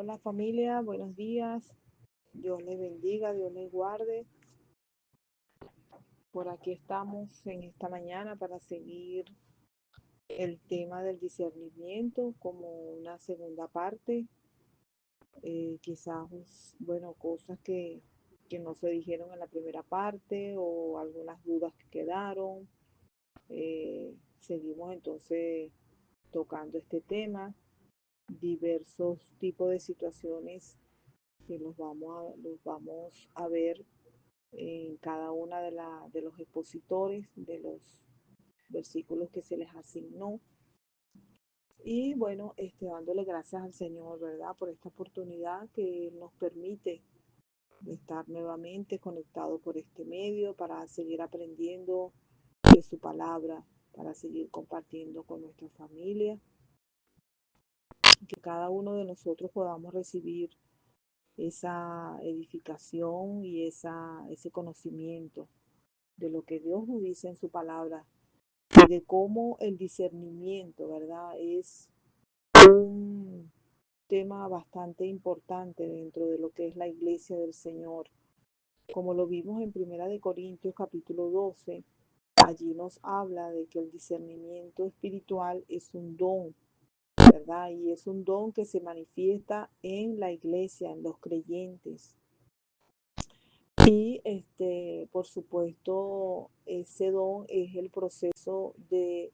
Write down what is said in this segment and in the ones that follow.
Hola familia, buenos días. Dios les bendiga, Dios les guarde. Por aquí estamos en esta mañana para seguir el tema del discernimiento como una segunda parte. Quizás, bueno, cosas que no se dijeron en la primera parte o algunas dudas que quedaron. Seguimos entonces tocando este tema, diversos tipos de situaciones que los vamos a ver en cada una de los expositores de los versículos que se les asignó. Y bueno, dándole gracias al Señor, ¿verdad? Por esta oportunidad que nos permite estar nuevamente conectados por este medio para seguir aprendiendo de su palabra, para seguir compartiendo con nuestra familia, que cada uno de nosotros podamos recibir esa edificación y ese conocimiento de lo que Dios nos dice en su palabra y de cómo el discernimiento, ¿verdad? Es un tema bastante importante dentro de lo que es la iglesia del Señor. Como lo vimos en Primera de Corintios capítulo 12, allí nos habla de que el discernimiento espiritual es un don, ¿verdad? Y es un don que se manifiesta en la iglesia, en los creyentes. Y por supuesto, ese don es el proceso de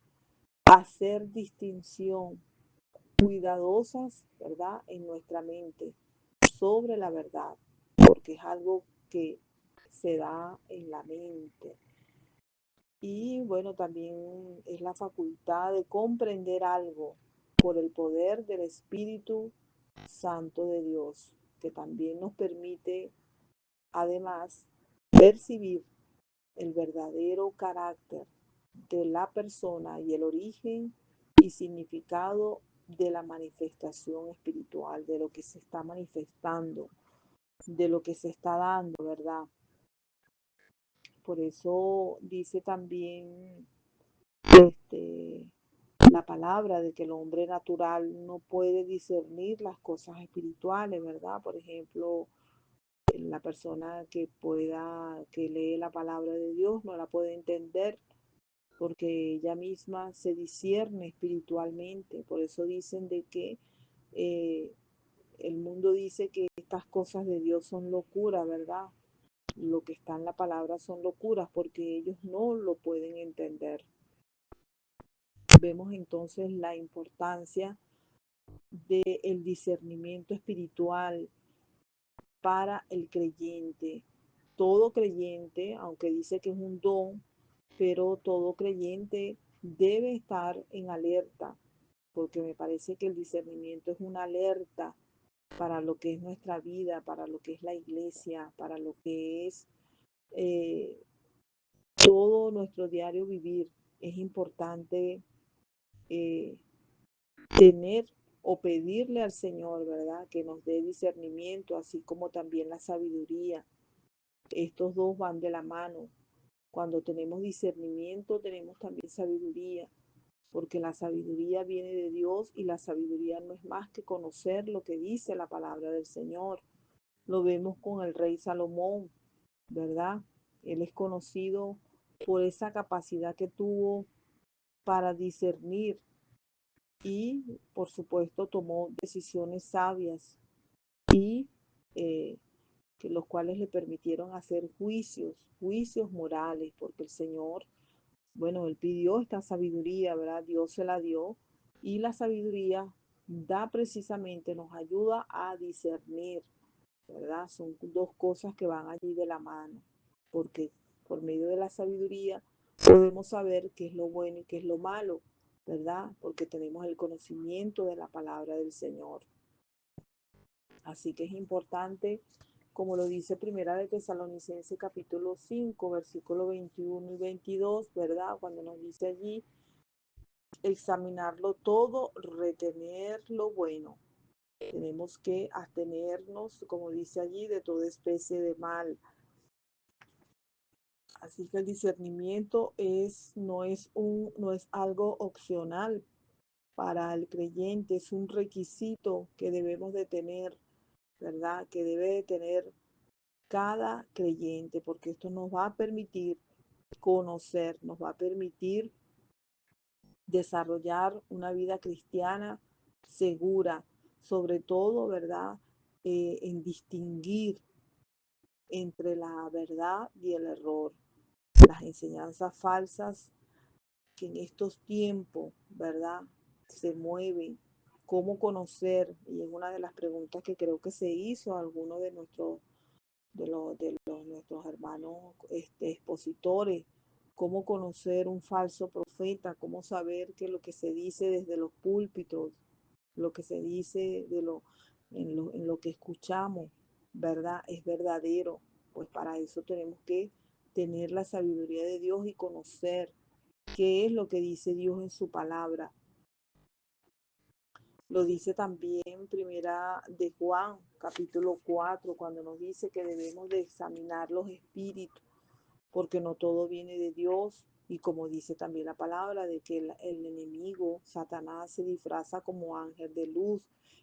hacer distinción cuidadosas, ¿verdad? En nuestra mente sobre la verdad, porque es algo que se da en la mente. Y bueno, también es la facultad de comprender algo por el poder del Espíritu Santo de Dios, que también nos permite, además, percibir el verdadero carácter de la persona y el origen y significado de la manifestación espiritual, de lo que se está manifestando, de lo que se está dando, ¿verdad? Por eso dice también este, la palabra de que el hombre natural no puede discernir las cosas espirituales, ¿verdad? Por ejemplo, la persona que lee la palabra de Dios no la puede entender porque ella misma se discierne espiritualmente. Por eso dicen de que eh, el mundo dice que estas cosas de Dios son locura, ¿verdad? Lo que está en la palabra son locuras porque ellos no lo pueden entender. Vemos entonces la importancia del discernimiento espiritual para el creyente. Todo creyente, aunque dice que es un don, pero todo creyente debe estar en alerta, porque me parece que el discernimiento es una alerta para lo que es nuestra vida, para lo que es la iglesia, para lo que es eh, todo nuestro diario vivir. Es importante eh, tener o pedirle al Señor, ¿verdad? Que nos dé discernimiento, así como también la sabiduría. Estos dos van de la mano. Cuando tenemos discernimiento, tenemos también sabiduría, porque la sabiduría viene de Dios y la sabiduría no es más que conocer lo que dice la palabra del Señor. Lo vemos con el rey Salomón, ¿verdad? Él es conocido por esa capacidad que tuvo para discernir y, por supuesto, tomó decisiones sabias y eh, que los cuales le permitieron hacer juicios morales, porque el Señor, bueno, él pidió esta sabiduría, ¿verdad? Dios se la dio y la sabiduría da precisamente, nos ayuda a discernir, ¿verdad? Son dos cosas que van allí de la mano, porque por medio de la sabiduría podemos saber qué es lo bueno y qué es lo malo, ¿verdad? Porque tenemos el conocimiento de la palabra del Señor. Así que es importante, como lo dice Primera de Tesalonicenses capítulo 5, versículo 21 y 22, ¿verdad? Cuando nos dice allí, examinarlo todo, retener lo bueno. Tenemos que abstenernos, como dice allí, de toda especie de mal. Así que el discernimiento no es algo opcional, para el creyente, es un requisito que debemos de tener, ¿verdad? Que debe de tener cada creyente, porque esto nos va a permitir conocer, nos va a permitir desarrollar una vida cristiana segura, sobre todo, ¿verdad? En distinguir entre la verdad y el error, las enseñanzas falsas que en estos tiempos, ¿verdad? Se mueven. ¿Cómo conocer? Y es una de las preguntas que creo que se hizo a algunos de nuestros hermanos expositores. ¿Cómo conocer un falso profeta? ¿Cómo saber que lo que se dice desde los púlpitos, lo que se dice en lo que escuchamos, ¿verdad? Es verdadero. Pues para eso tenemos que tener la sabiduría de Dios y conocer qué es lo que dice Dios en su palabra. Lo dice también Primera de Juan, capítulo 4, cuando nos dice que debemos de examinar los espíritus, porque no todo viene de Dios. Y como dice también la palabra, de que el enemigo, Satanás, se disfraza como ángel de luz.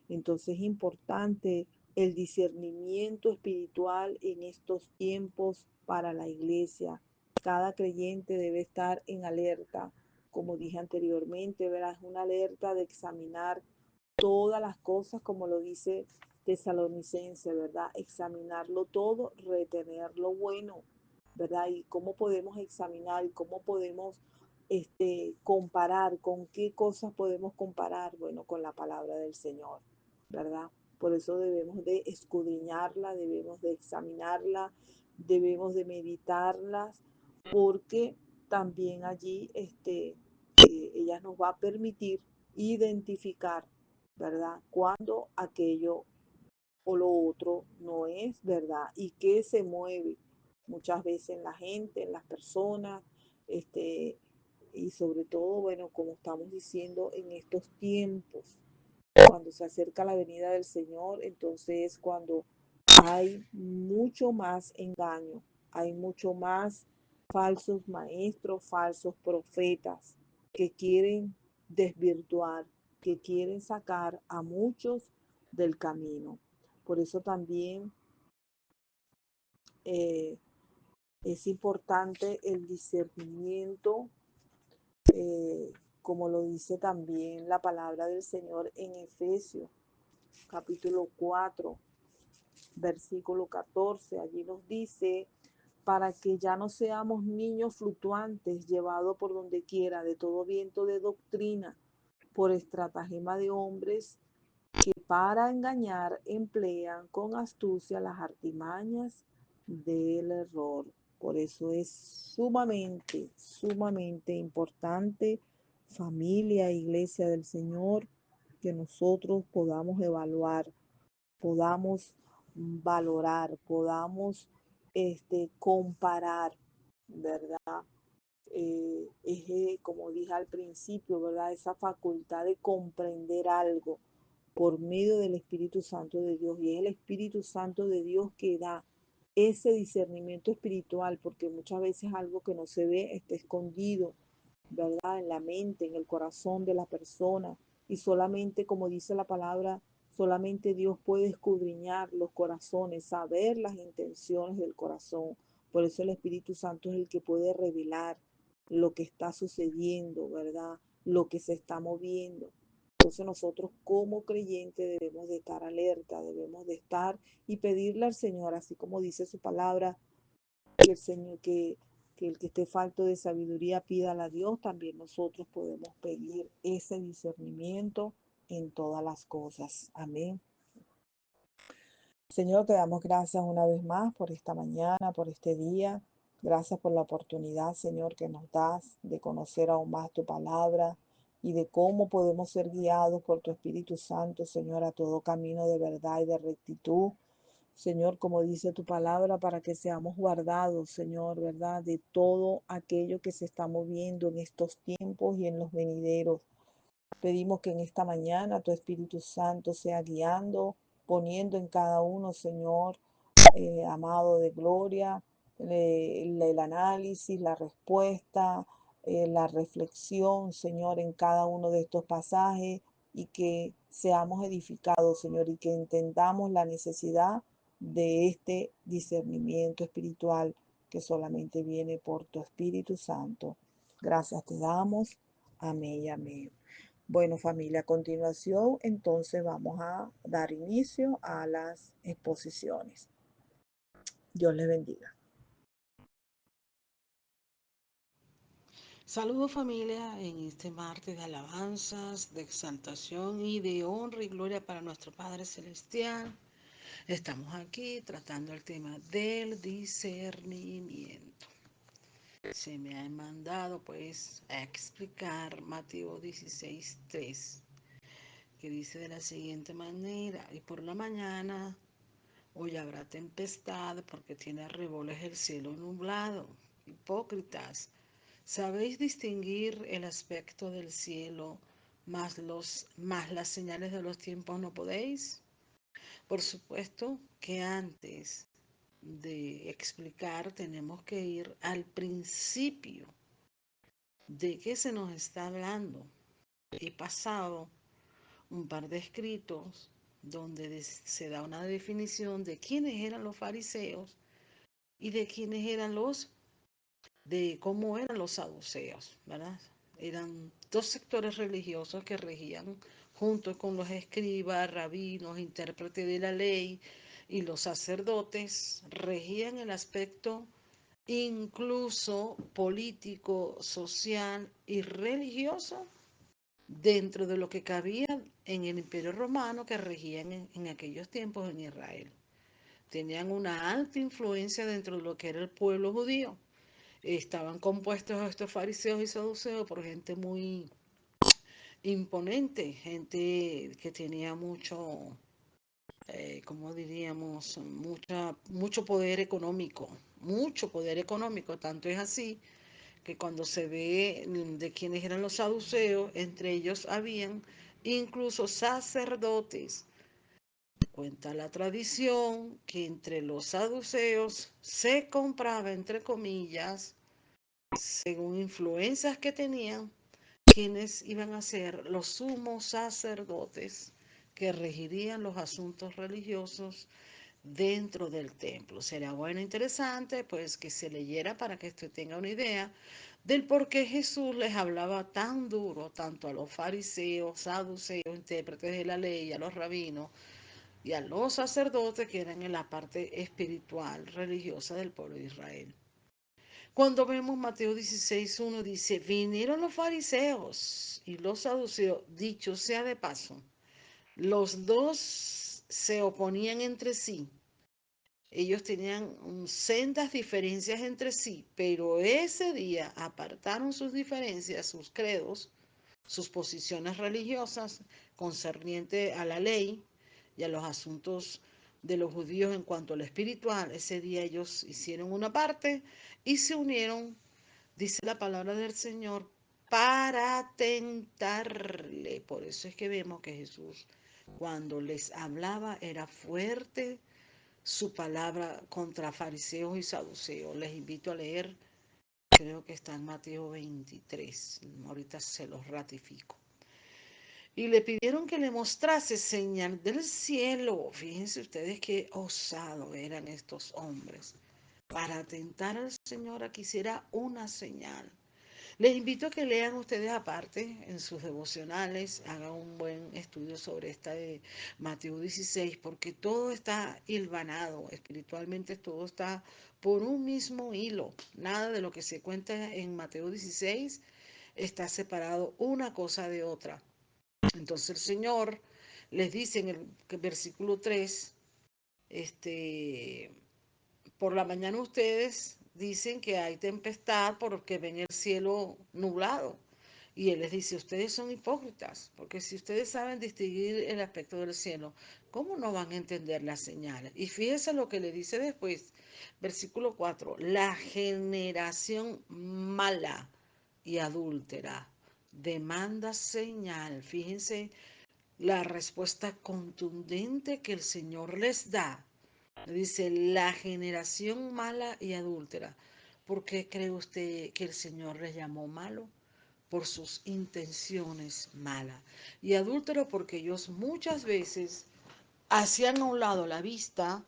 Entonces es importante el discernimiento espiritual en estos tiempos para la iglesia. Cada creyente debe estar en alerta, como dije anteriormente, ¿verdad? Es una alerta de examinar todas las cosas, como lo dice Tesalonicense, ¿verdad? Examinarlo todo, retener lo bueno, ¿verdad? Y cómo podemos examinar y cómo podemos comparar, con qué cosas podemos comparar, bueno, con la palabra del Señor, ¿verdad? Por eso debemos de escudriñarla, debemos de examinarla, debemos de meditarlas, porque también allí ella nos va a permitir identificar, ¿verdad? Cuando aquello o lo otro no es verdad y que se mueve muchas veces en la gente, en las personas, este, y sobre todo, bueno, como estamos diciendo en estos tiempos, cuando se acerca la venida del Señor, entonces cuando hay mucho más engaño, hay mucho más falsos maestros, falsos profetas que quieren desvirtuar, que quieren sacar a muchos del camino. Por eso también eh, es importante el discernimiento, eh, como lo dice también la palabra del Señor en Efesios capítulo 4, versículo 14. Allí nos dice, para que ya no seamos niños fluctuantes, llevados por donde quiera de todo viento de doctrina, por estratagema de hombres que para engañar emplean con astucia las artimañas del error. Por eso es sumamente importante, familia, iglesia del Señor, que nosotros podamos evaluar, podamos valorar, podamos comparar, ¿verdad? Como dije al principio, ¿verdad? Esa facultad de comprender algo por medio del Espíritu Santo de Dios. Y es el Espíritu Santo de Dios que da ese discernimiento espiritual, porque muchas veces algo que no se ve está escondido, ¿verdad? En la mente, en el corazón de la persona. Y solamente, como dice la palabra, solamente Dios puede escudriñar los corazones, saber las intenciones del corazón. Por eso el Espíritu Santo es el que puede revelar lo que está sucediendo, ¿verdad? Lo que se está moviendo. Entonces nosotros como creyentes debemos de estar alerta, debemos de estar y pedirle al Señor, así como dice su palabra, que el Señor, que el que esté falto de sabiduría pídala a Dios, también nosotros podemos pedir ese discernimiento en todas las cosas. Amén. Señor, te damos gracias una vez más por esta mañana, por este día. Gracias por la oportunidad, Señor, que nos das de conocer aún más tu palabra y de cómo podemos ser guiados por tu Espíritu Santo, Señor, a todo camino de verdad y de rectitud. Señor, como dice tu palabra, para que seamos guardados, Señor, ¿verdad? De todo aquello que se está moviendo en estos tiempos y en los venideros. Pedimos que en esta mañana tu Espíritu Santo sea guiando, poniendo en cada uno, Señor, amado de gloria, el análisis, la respuesta, la reflexión, Señor, en cada uno de estos pasajes y que seamos edificados, Señor, y que entendamos la necesidad de este discernimiento espiritual que solamente viene por tu Espíritu Santo. Gracias te damos. Amén y amén. Bueno, familia, a continuación entonces vamos a dar inicio a las exposiciones. Dios les bendiga. Saludos familia en este martes de alabanzas, de exaltación y de honra y gloria para nuestro Padre Celestial. Estamos aquí tratando el tema del discernimiento. Se me ha mandado pues a explicar Mateo 16:3, que dice de la siguiente manera: y por la mañana hoy habrá tempestad porque tiene arreboles el cielo nublado. Hipócritas, ¿sabéis distinguir el aspecto del cielo, más las señales de los tiempos no podéis? Por supuesto que antes de explicar tenemos que ir al principio de qué se nos está hablando. He pasado un par de escritos donde se da una definición de quiénes eran los fariseos y de quiénes eran de cómo eran los saduceos, ¿verdad? Eran dos sectores religiosos que regían junto con los escribas, rabinos, intérpretes de la ley y los sacerdotes, regían el aspecto incluso político, social y religioso dentro de lo que cabía en el Imperio Romano que regía en aquellos tiempos en Israel. Tenían una alta influencia dentro de lo que era el pueblo judío. Estaban compuestos estos fariseos y saduceos por gente muy imponente, gente que tenía mucho, ¿cómo diríamos? Mucho poder económico. Tanto es así que cuando se ve de quiénes eran los saduceos, entre ellos habían incluso sacerdotes. Cuenta la tradición que entre los saduceos se compraba, entre comillas, según influencias que tenían, quienes iban a ser los sumos sacerdotes que regirían los asuntos religiosos dentro del templo. Será bueno e interesante pues que se leyera para que usted tenga una idea del por qué Jesús les hablaba tan duro tanto a los fariseos, saduceos, intérpretes de la ley, a los rabinos y a los sacerdotes que eran en la parte espiritual, religiosa del pueblo de Israel. Cuando vemos Mateo 16:1 dice, vinieron los fariseos y los saduceos, dicho sea de paso, los dos se oponían entre sí. Ellos tenían sendas diferencias entre sí, pero ese día apartaron sus diferencias, sus credos, sus posiciones religiosas concerniente a la ley y a los asuntos de los judíos en cuanto a lo espiritual. Ese día ellos hicieron una parte y se unieron, dice la palabra del Señor, para tentarle. Por eso es que vemos que Jesús, cuando les hablaba, era fuerte su palabra contra fariseos y saduceos. Les invito a leer, creo que está en Mateo 23, ahorita se los ratifico. Y le pidieron que le mostrase señal del cielo. Fíjense ustedes qué osados eran estos hombres. Para tentar al Señor a que hiciera una señal. Les invito a que lean ustedes aparte en sus devocionales, hagan un buen estudio sobre esta de Mateo 16, porque todo está hilvanado, espiritualmente todo está por un mismo hilo. Nada de lo que se cuenta en Mateo 16 está separado una cosa de otra. Entonces el Señor les dice en el versículo 3, este, por la mañana ustedes dicen que hay tempestad porque ven el cielo nublado. Y Él les dice, ustedes son hipócritas, porque si ustedes saben distinguir el aspecto del cielo, ¿cómo no van a entender las señales? Y fíjense lo que le dice después, versículo 4, la generación mala y adúltera demanda señal. Fíjense la respuesta contundente que el Señor les da. Dice, la generación mala y adúltera. ¿Por qué cree usted que el Señor les llamó malo? Por sus intenciones malas. Y adúltero porque ellos muchas veces hacían a un lado la vista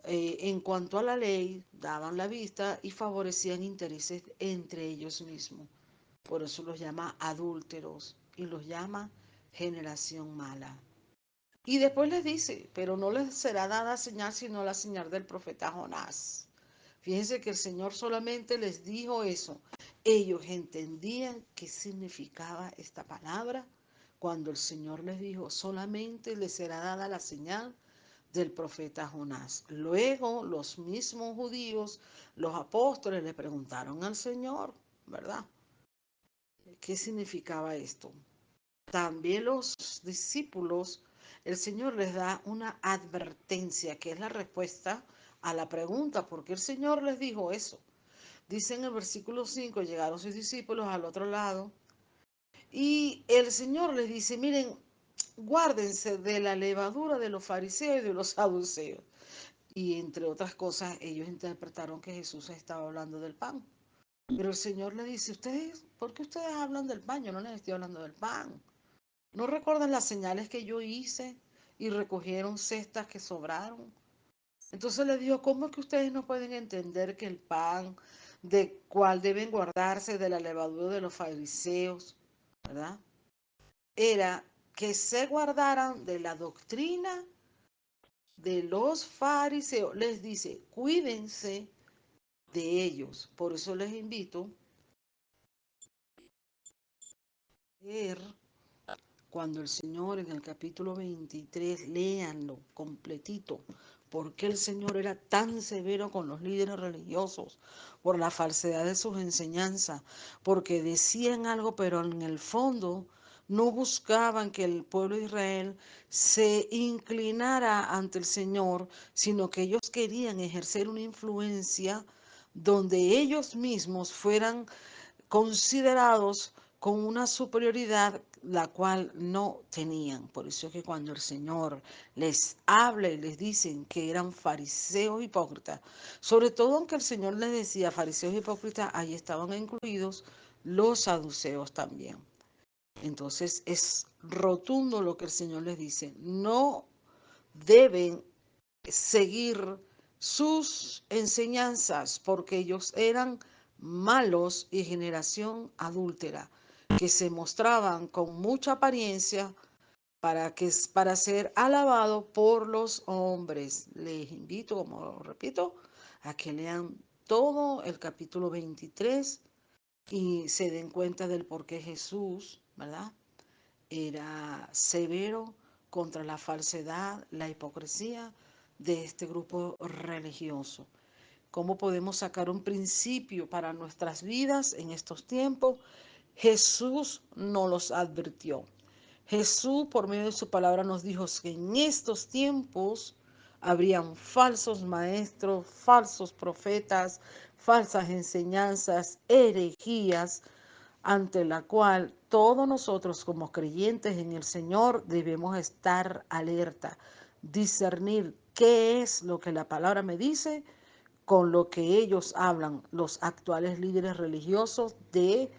en cuanto a la ley, daban la vista y favorecían intereses entre ellos mismos. Por eso los llama adúlteros y los llama generación mala. Y después les dice, pero no les será dada señal sino la señal del profeta Jonás. Fíjense que el Señor solamente les dijo eso. Ellos entendían qué significaba esta palabra cuando el Señor les dijo, solamente les será dada la señal del profeta Jonás. Luego los mismos judíos, los apóstoles le preguntaron al Señor, ¿verdad? ¿Qué significaba esto? También los discípulos, el Señor les da una advertencia, que es la respuesta a la pregunta, ¿por qué el Señor les dijo eso? Dice en el versículo 5, llegaron sus discípulos al otro lado y el Señor les dice, miren, guárdense de la levadura de los fariseos y de los saduceos. Y entre otras cosas, ellos interpretaron que Jesús estaba hablando del pan. Pero el Señor le dice, ustedes, ¿por qué ustedes hablan del pan? Yo no les estoy hablando del pan. ¿No recuerdan las señales que yo hice y recogieron cestas que sobraron? Entonces le dijo, ¿cómo es que ustedes no pueden entender que el pan de cual deben guardarse de la levadura de los fariseos, ¿verdad? Era que se guardaran de la doctrina de los fariseos. Les dice, cuídense de ellos. Por eso les invito a leer cuando el Señor en el capítulo 23, léanlo completito, porque el Señor era tan severo con los líderes religiosos por la falsedad de sus enseñanzas, porque decían algo, pero en el fondo no buscaban que el pueblo de Israel se inclinara ante el Señor, sino que ellos querían ejercer una influencia donde ellos mismos fueran considerados con una superioridad la cual no tenían. Por eso es que cuando el Señor les habla y les dicen que eran fariseos hipócritas, sobre todo aunque el Señor les decía fariseos hipócritas, ahí estaban incluidos los saduceos también. Entonces es rotundo lo que el Señor les dice. No deben seguir sus enseñanzas porque ellos eran malos y generación adúltera que se mostraban con mucha apariencia para ser alabado por los hombres. Les invito, como repito, a que lean todo el capítulo 23 y se den cuenta del por qué Jesús, ¿verdad? Era severo contra la falsedad, la hipocresía de este grupo religioso. ¿Cómo podemos sacar un principio para nuestras vidas en estos tiempos? Jesús nos los advirtió. Jesús, por medio de su palabra, nos dijo que en estos tiempos habrían falsos maestros, falsos profetas, falsas enseñanzas, herejías, ante la cual todos nosotros como creyentes en el Señor debemos estar alerta, discernir qué es lo que la palabra me dice con lo que ellos hablan, los actuales líderes religiosos de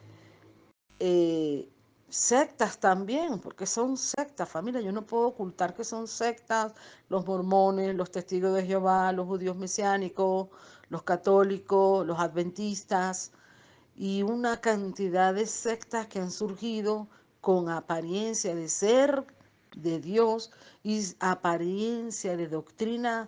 sectas también, porque son sectas, familia. Yo no puedo ocultar que son sectas, los mormones, los testigos de Jehová, los judíos mesiánicos, los católicos, los adventistas y una cantidad de sectas que han surgido con apariencia de ser de Dios y apariencia de doctrina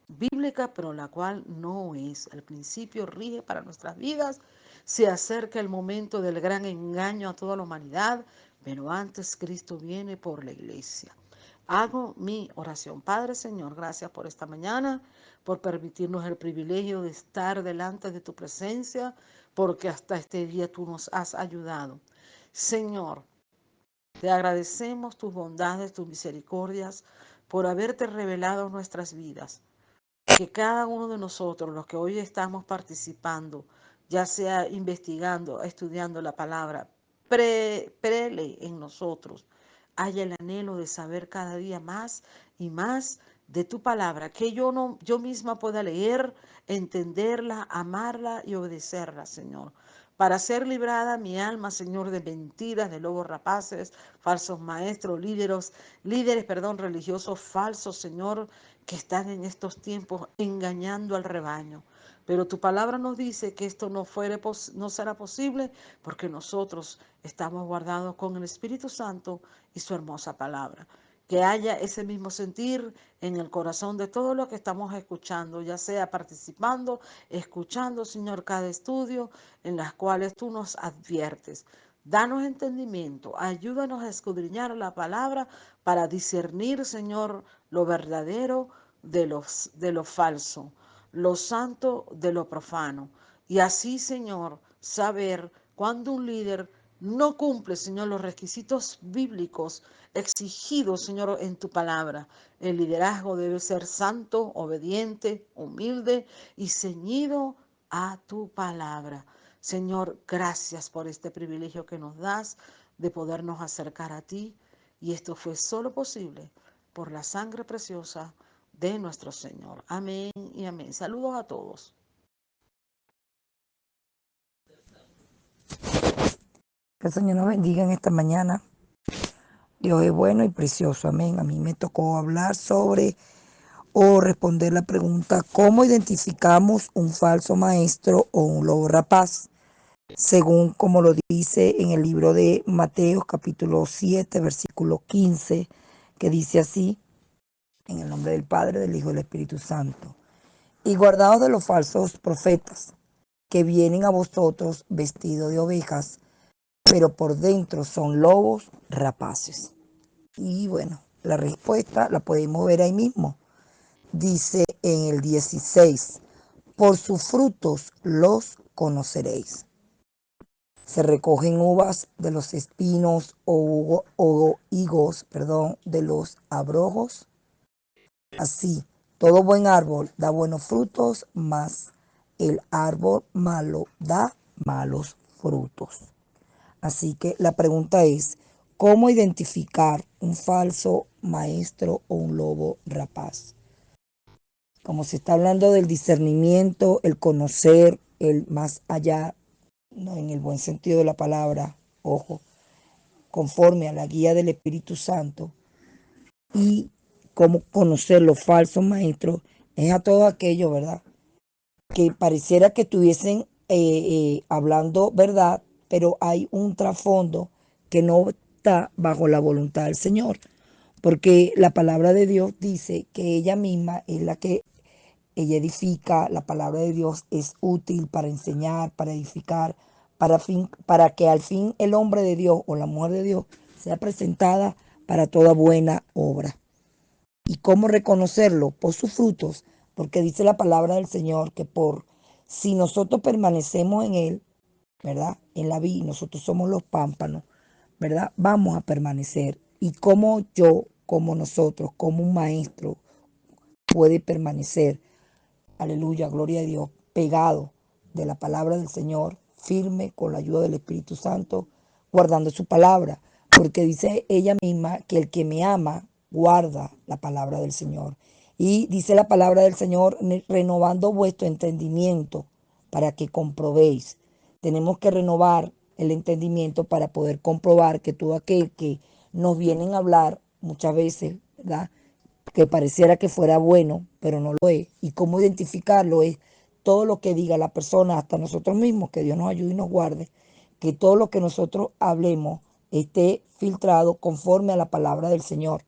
bíblica, pero la cual no es. El principio rige para nuestras vidas. Se acerca el momento del gran engaño a toda la humanidad, pero antes Cristo viene por la iglesia. Hago mi oración. Padre, Señor, gracias por esta mañana, por permitirnos el privilegio de estar delante de tu presencia, porque hasta este día tú nos has ayudado. Señor, te agradecemos tus bondades, tus misericordias, por haberte revelado en nuestras vidas. Que cada uno de nosotros, los que hoy estamos participando, ya sea investigando, estudiando la palabra, prele en nosotros, haya el anhelo de saber cada día más y más de tu palabra, que yo misma pueda leer, entenderla, amarla y obedecerla, Señor. Para ser librada mi alma, Señor, de mentiras, de lobos rapaces, falsos maestros, líderes, religiosos falsos, Señor, que están en estos tiempos engañando al rebaño. Pero tu palabra nos dice que esto no será posible porque nosotros estamos guardados con el Espíritu Santo y su hermosa palabra. Que haya ese mismo sentir en el corazón de todos los que estamos escuchando, ya sea participando, escuchando, Señor, cada estudio en las cuales tú nos adviertes. Danos entendimiento, ayúdanos a escudriñar la palabra para discernir, Señor, lo verdadero de lo falso, lo santo de lo profano. Y así, Señor, saber cuando un líder no cumple, Señor, los requisitos bíblicos exigidos, Señor, en tu palabra. El liderazgo debe ser santo, obediente, humilde y ceñido a tu palabra. Señor, gracias por este privilegio que nos das de podernos acercar a ti. Y esto fue solo posible por la sangre preciosa de nuestro Señor. Amén y amén. Saludos a todos. Que el Señor nos bendiga en esta mañana. Dios es bueno y precioso. Amén. A mí me tocó hablar sobre o responder la pregunta: ¿cómo identificamos un falso maestro o un lobo rapaz? Según como lo dice en el libro de Mateo, capítulo 7, versículo 15, que dice así: en el nombre del Padre, del Hijo y del Espíritu Santo. Y guardaos de los falsos profetas, que vienen a vosotros vestidos de ovejas, pero por dentro son lobos rapaces. Y bueno, la respuesta la podemos ver ahí mismo. Dice en el 16: por sus frutos los conoceréis. Se recogen uvas de los espinos o higos, de los abrojos. Así, todo buen árbol da buenos frutos, mas el árbol malo da malos frutos. Así que la pregunta es: ¿cómo identificar un falso maestro o un lobo rapaz? Como se está hablando del discernimiento, el conocer, el más allá, no en el buen sentido de la palabra, ojo, conforme a la guía del Espíritu Santo, y cómo conocer los falsos maestros, es a todo aquello, ¿verdad? Que pareciera que estuviesen hablando verdad, pero hay un trasfondo que no está bajo la voluntad del Señor. Porque la palabra de Dios dice que ella misma es la que ella edifica. La palabra de Dios es útil para enseñar, para edificar, para que al fin el hombre de Dios o la mujer de Dios sea presentada para toda buena obra. ¿Y cómo reconocerlo? Por sus frutos, porque dice la palabra del Señor que si nosotros permanecemos en Él, ¿verdad? En la vid, nosotros somos los pámpanos, ¿verdad? Vamos a permanecer. Y como nosotros, como un maestro, puede permanecer, aleluya, gloria a Dios, pegado de la palabra del Señor, firme con la ayuda del Espíritu Santo, guardando su palabra, porque dice ella misma que el que me ama guarda la palabra del Señor. Y dice la palabra del Señor: renovando vuestro entendimiento para que comprobéis. Tenemos que renovar el entendimiento para poder comprobar que todo aquel que nos vienen a hablar muchas veces, ¿verdad?, que pareciera que fuera bueno, pero no lo es. Y cómo identificarlo es todo lo que diga la persona, hasta nosotros mismos, que Dios nos ayude y nos guarde, que todo lo que nosotros hablemos esté filtrado conforme a la palabra del Señor.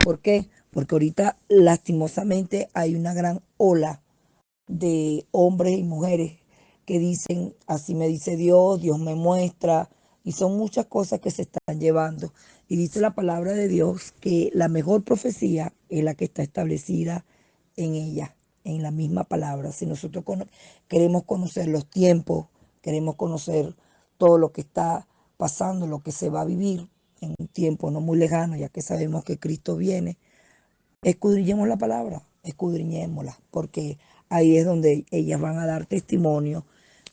¿Por qué? Porque ahorita lastimosamente hay una gran ola de hombres y mujeres que dicen: así me dice Dios, Dios me muestra, y son muchas cosas que se están llevando. Y dice la palabra de Dios que la mejor profecía es la que está establecida en ella, en la misma palabra. Si nosotros queremos conocer los tiempos, queremos conocer todo lo que está pasando, lo que se va a vivir en un tiempo no muy lejano, ya que sabemos que Cristo viene, escudriñemos la palabra, escudriñémosla, porque ahí es donde ellas van a dar testimonio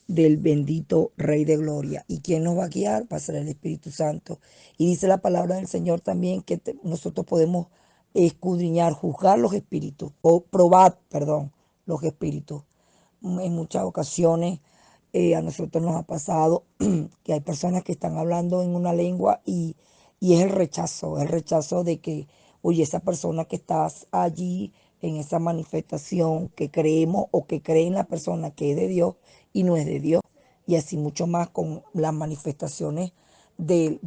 del bendito Rey de Gloria. ¿Y quién nos va a guiar? Va a ser el Espíritu Santo. Y dice la palabra del Señor también que nosotros podemos escudriñar, juzgar los espíritus, o probar, perdón, los espíritus. En muchas ocasiones a nosotros nos ha pasado que hay personas que están hablando en una lengua y es el rechazo de que, oye, esa persona que está allí en esa manifestación que creemos o que cree en la persona que es de Dios y no es de Dios. Y así mucho más con las manifestaciones de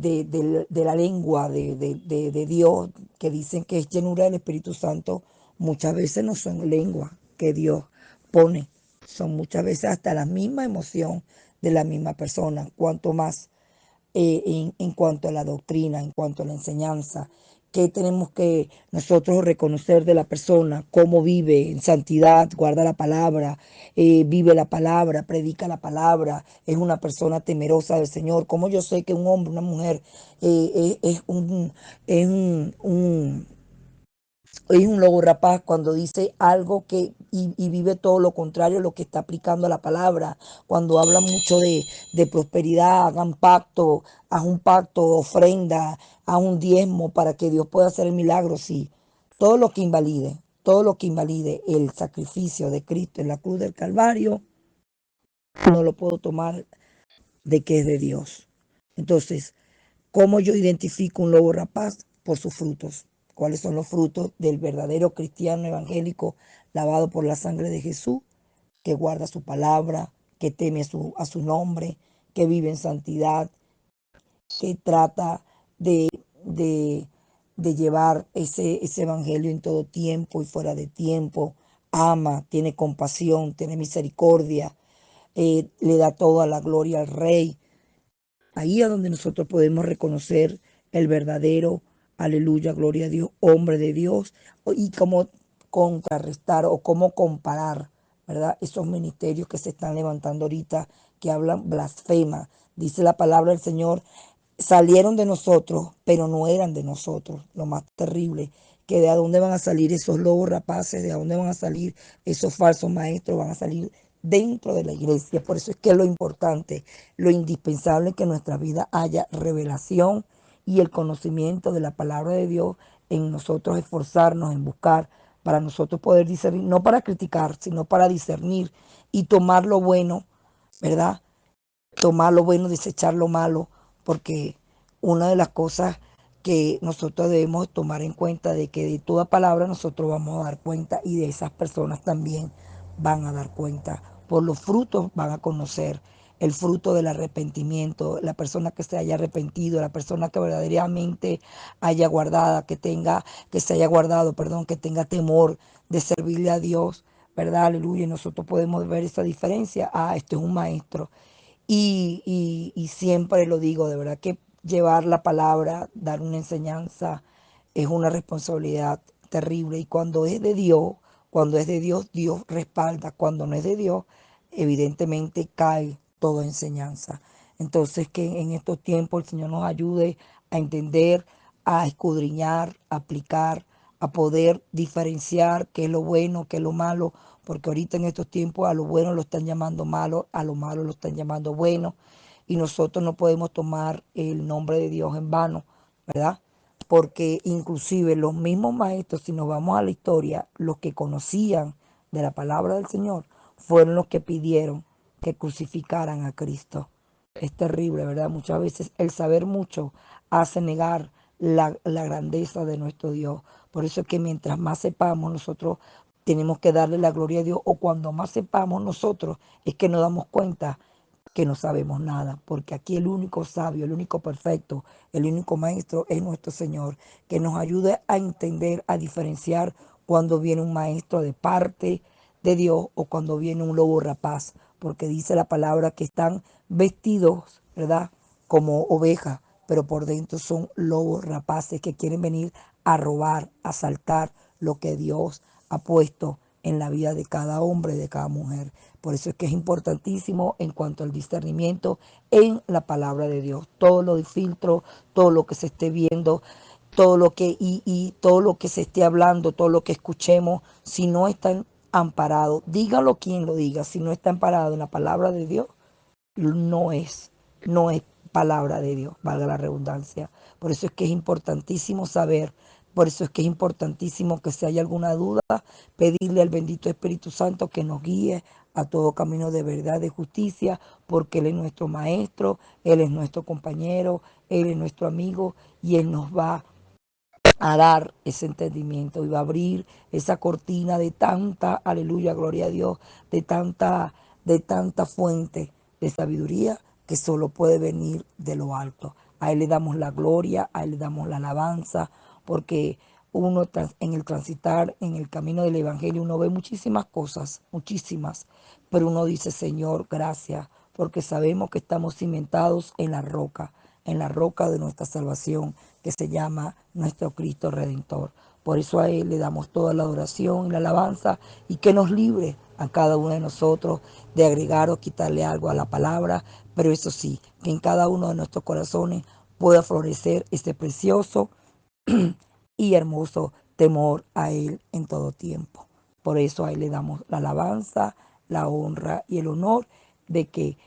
la lengua de Dios, que dicen que es llenura del Espíritu Santo, muchas veces no son lenguas que Dios pone, son muchas veces hasta la misma emoción de la misma persona, cuanto más en cuanto a la doctrina, en cuanto a la enseñanza, que tenemos que nosotros reconocer de la persona, cómo vive en santidad, guarda la palabra, vive la palabra, predica la palabra, es una persona temerosa del Señor. Como yo sé que un hombre, una mujer es un lobo rapaz cuando dice algo y vive todo lo contrario a lo que está aplicando a la palabra. Cuando habla mucho de prosperidad, hagan pacto, haz un pacto, ofrenda, haz un diezmo para que Dios pueda hacer el milagro. Sí, todo lo que invalide el sacrificio de Cristo en la cruz del Calvario, no lo puedo tomar de que es de Dios. Entonces, ¿cómo yo identifico un lobo rapaz? Por sus frutos. ¿Cuáles son los frutos del verdadero cristiano evangélico lavado por la sangre de Jesús? Que guarda su palabra, que teme a su nombre, que vive en santidad, que trata de, de llevar ese evangelio en todo tiempo y fuera de tiempo. Ama, tiene compasión, tiene misericordia, le da toda la gloria al Rey. Ahí es donde nosotros podemos reconocer el verdadero, aleluya, gloria a Dios, hombre de Dios, y cómo contrarrestar o cómo comparar, ¿verdad? Esos ministerios que se están levantando ahorita, que hablan blasfema. Dice la palabra del Señor, salieron de nosotros, pero no eran de nosotros. Lo más terrible, que de dónde van a salir esos lobos rapaces, de dónde van a salir esos falsos maestros, van a salir dentro de la iglesia. Por eso es que lo importante, lo indispensable es que en nuestra vida haya revelación y el conocimiento de la palabra de Dios, en nosotros esforzarnos en buscar para nosotros poder discernir, no para criticar, sino para discernir y tomar lo bueno, ¿verdad? Tomar lo bueno, desechar lo malo, porque una de las cosas que nosotros debemos tomar en cuenta de que de toda palabra nosotros vamos a dar cuenta y de esas personas también van a dar cuenta. Por los frutos van a conocer el fruto del arrepentimiento, la persona que se haya arrepentido, la persona que verdaderamente haya guardado, que se haya guardado, perdón, que tenga temor de servirle a Dios, ¿verdad? Aleluya. Y nosotros podemos ver esa diferencia. Ah, este es un maestro y siempre lo digo, de verdad que llevar la palabra, dar una enseñanza, es una responsabilidad terrible. Y cuando es de Dios, Dios respalda. Cuando no es de Dios, evidentemente cae toda enseñanza. Entonces, que en estos tiempos el Señor nos ayude a entender, a escudriñar, a aplicar, a poder diferenciar qué es lo bueno, qué es lo malo, porque ahorita en estos tiempos a lo bueno lo están llamando malo, a lo malo lo están llamando bueno, y nosotros no podemos tomar el nombre de Dios en vano, ¿verdad? Porque inclusive los mismos maestros, si nos vamos a la historia, los que conocían de la palabra del Señor, fueron los que pidieron que crucificaran a Cristo. Es terrible, ¿verdad? Muchas veces el saber mucho hace negar la grandeza de nuestro Dios. Por eso es que mientras más sepamos, nosotros tenemos que darle la gloria a Dios, o cuando más sepamos nosotros, es que nos damos cuenta que no sabemos nada, porque aquí el único sabio, el único perfecto, el único maestro es nuestro Señor, que nos ayude a entender, a diferenciar cuando viene un maestro de parte de Dios o cuando viene un lobo rapaz, porque dice la palabra que están vestidos, ¿verdad? Como ovejas, pero por dentro son lobos rapaces que quieren venir a robar, a asaltar lo que Dios ha puesto en la vida de cada hombre, de cada mujer. Por eso es que es importantísimo en cuanto al discernimiento en la palabra de Dios. Todo lo de filtro, todo lo que se esté viendo, todo lo que y todo lo que se esté hablando, todo lo que escuchemos, si no está amparado, dígalo quien lo diga, si no está amparado en la palabra de Dios, no es, no es palabra de Dios, valga la redundancia. Por eso es que es importantísimo saber Por eso es que es importantísimo que si hay alguna duda, pedirle al bendito Espíritu Santo que nos guíe a todo camino de verdad, de justicia, porque Él es nuestro maestro, Él es nuestro compañero, Él es nuestro amigo y Él nos va a dar ese entendimiento y va a abrir esa cortina de tanta, aleluya, gloria a Dios, de tanta fuente de sabiduría que solo puede venir de lo alto. A Él le damos la gloria, a Él le damos la alabanza, porque uno en el transitar, en el camino del Evangelio, uno ve muchísimas cosas, muchísimas, pero uno dice, Señor, gracias, porque sabemos que estamos cimentados en la roca de nuestra salvación, que se llama nuestro Cristo Redentor. Por eso a Él le damos toda la adoración y la alabanza y que nos libre a cada uno de nosotros de agregar o quitarle algo a la palabra, pero eso sí, que en cada uno de nuestros corazones pueda florecer este precioso y hermoso temor a Él en todo tiempo. Por eso a Él le damos la alabanza, la honra y el honor de que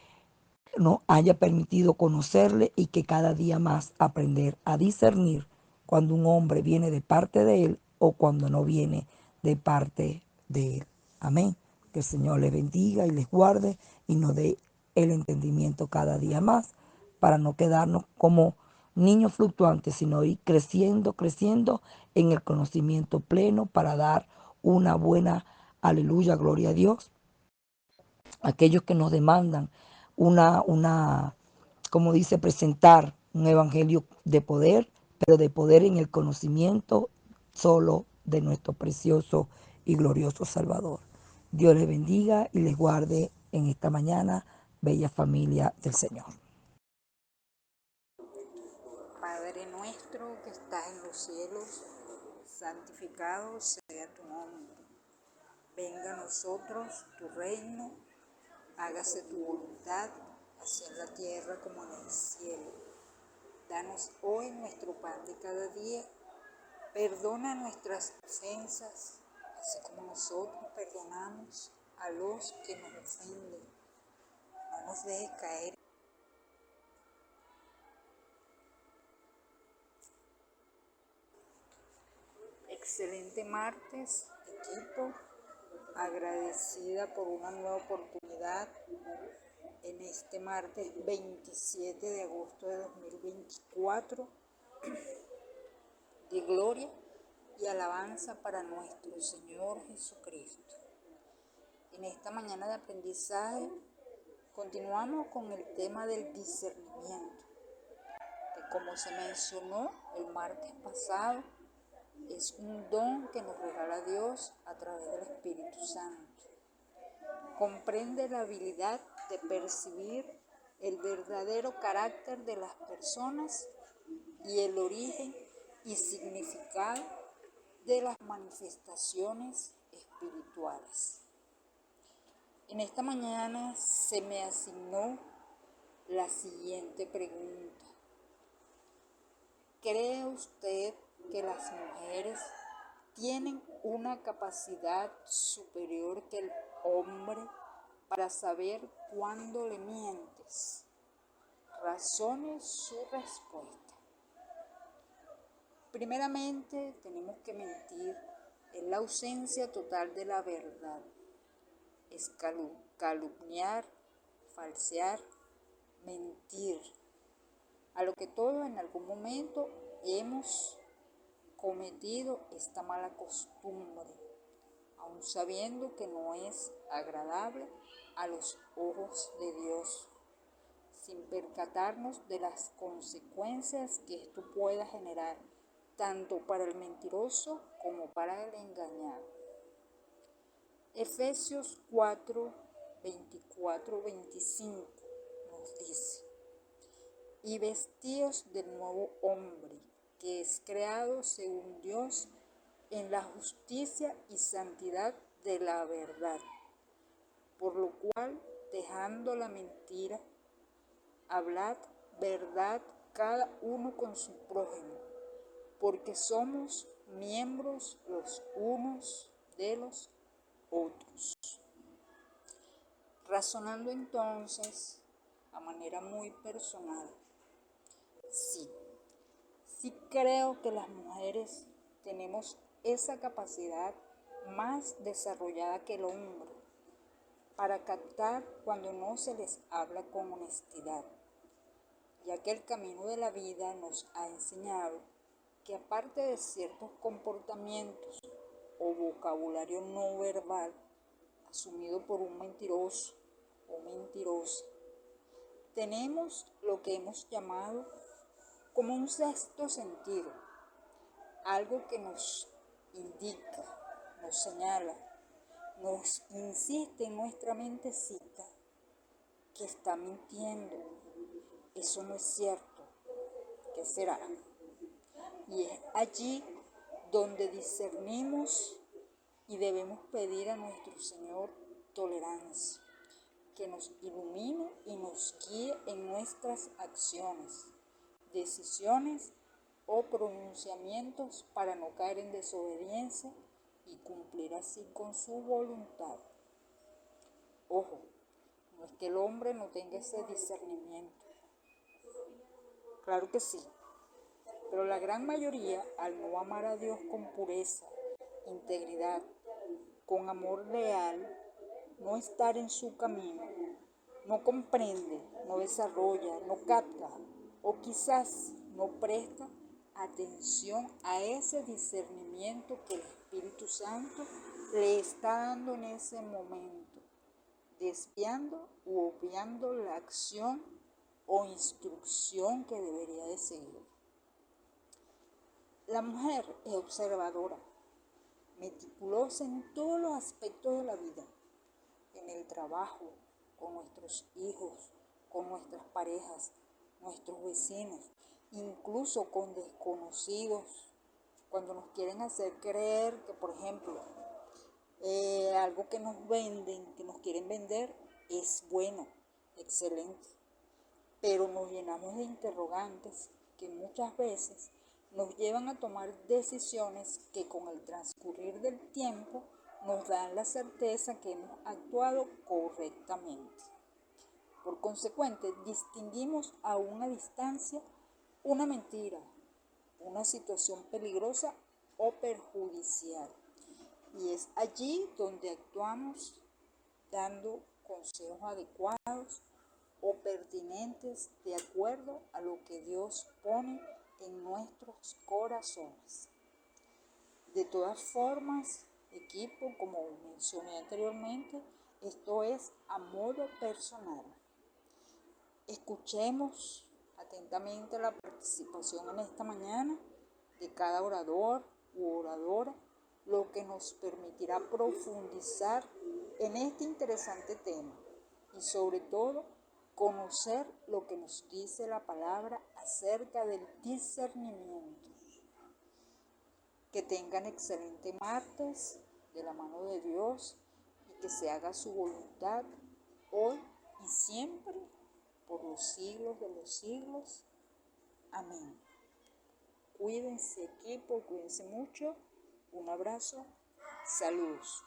nos haya permitido conocerle y que cada día más aprender a discernir cuando un hombre viene de parte de Él o cuando no viene de parte de Él. Amén. Que el Señor les bendiga y les guarde y nos dé el entendimiento cada día más para no quedarnos como niños fluctuantes, sino ir creciendo, creciendo en el conocimiento pleno para dar una buena, aleluya, gloria a Dios, aquellos que nos demandan como dice, presentar un evangelio de poder, pero de poder en el conocimiento solo de nuestro precioso y glorioso Salvador. Dios les bendiga y les guarde en esta mañana, bella familia del Señor. Padre nuestro que estás en los cielos, santificado sea tu nombre. Venga a nosotros tu reino, hágase tu voluntad, así en la tierra como en el cielo. Danos hoy nuestro pan de cada día, perdona nuestras ofensas, así como nosotros perdonamos a los que nos ofenden. No nos dejes caer. Excelente martes, equipo. Agradecida por una nueva oportunidad en este martes 27 de agosto de 2024 de gloria y alabanza para nuestro Señor Jesucristo. En esta mañana de aprendizaje continuamos con el tema del discernimiento, que como se mencionó el martes pasado, es un don que nos regala Dios a través del Espíritu Santo. Comprende la habilidad de percibir el verdadero carácter de las personas y el origen y significado de las manifestaciones espirituales. En esta mañana se me asignó la siguiente pregunta. ¿Cree usted que las mujeres tienen una capacidad superior que el hombre para saber cuándo le mientes? Razone su respuesta. Primeramente, tenemos que mentir. Es la ausencia total de la verdad. Es calumniar, falsear, mentir. A lo que todos en algún momento hemos cometido esta mala costumbre, aun sabiendo que no es agradable a los ojos de Dios, sin percatarnos de las consecuencias que esto pueda generar, tanto para el mentiroso como para el engañado. Efesios 4, 24, 25 nos dice: y vestíos del nuevo hombre, que es creado según Dios en la justicia y santidad de la verdad. Por lo cual, dejando la mentira, hablad verdad cada uno con su prójimo, porque somos miembros los unos de los otros. Razonando entonces, a manera muy personal, sí creo que las mujeres tenemos esa capacidad más desarrollada que el hombre para captar cuando no se les habla con honestidad, ya que el camino de la vida nos ha enseñado que aparte de ciertos comportamientos o vocabulario no verbal asumido por un mentiroso o mentirosa, tenemos lo que hemos llamado como un sexto sentido, algo que nos indica, nos señala, nos insiste en nuestra mentecita que está mintiendo. Eso no es cierto. ¿Qué será? Y es allí donde discernimos y debemos pedir a nuestro Señor tolerancia, que nos ilumine y nos guíe en nuestras acciones, decisiones o pronunciamientos para no caer en desobediencia y cumplir así con su voluntad. Ojo, no es que el hombre no tenga ese discernimiento. Claro que sí, pero la gran mayoría, al no amar a Dios con pureza, integridad, con amor leal, no estar en su camino, no comprende, no desarrolla, no capta o quizás no presta atención a ese discernimiento que el Espíritu Santo le está dando en ese momento, desviando u obviando la acción o instrucción que debería de seguir. La mujer es observadora, meticulosa en todos los aspectos de la vida, en el trabajo, con nuestros hijos, con nuestras parejas, nuestros vecinos, incluso con desconocidos, cuando nos quieren hacer creer que, por ejemplo, algo que nos venden, que nos quieren vender, es bueno, excelente, pero nos llenamos de interrogantes que muchas veces nos llevan a tomar decisiones que con el transcurrir del tiempo nos dan la certeza que hemos actuado correctamente. Por consecuente, distinguimos a una distancia una mentira, una situación peligrosa o perjudicial. Y es allí donde actuamos dando consejos adecuados o pertinentes de acuerdo a lo que Dios pone en nuestros corazones. De todas formas, equipo, como mencioné anteriormente, esto es a modo personal. Escuchemos atentamente la participación en esta mañana de cada orador u oradora, lo que nos permitirá profundizar en este interesante tema y sobre todo conocer lo que nos dice la palabra acerca del discernimiento. Que tengan excelente martes de la mano de Dios y que se haga su voluntad hoy y siempre por los siglos de los siglos. Amén. Cuídense, equipo, cuídense mucho. Un abrazo. Saludos.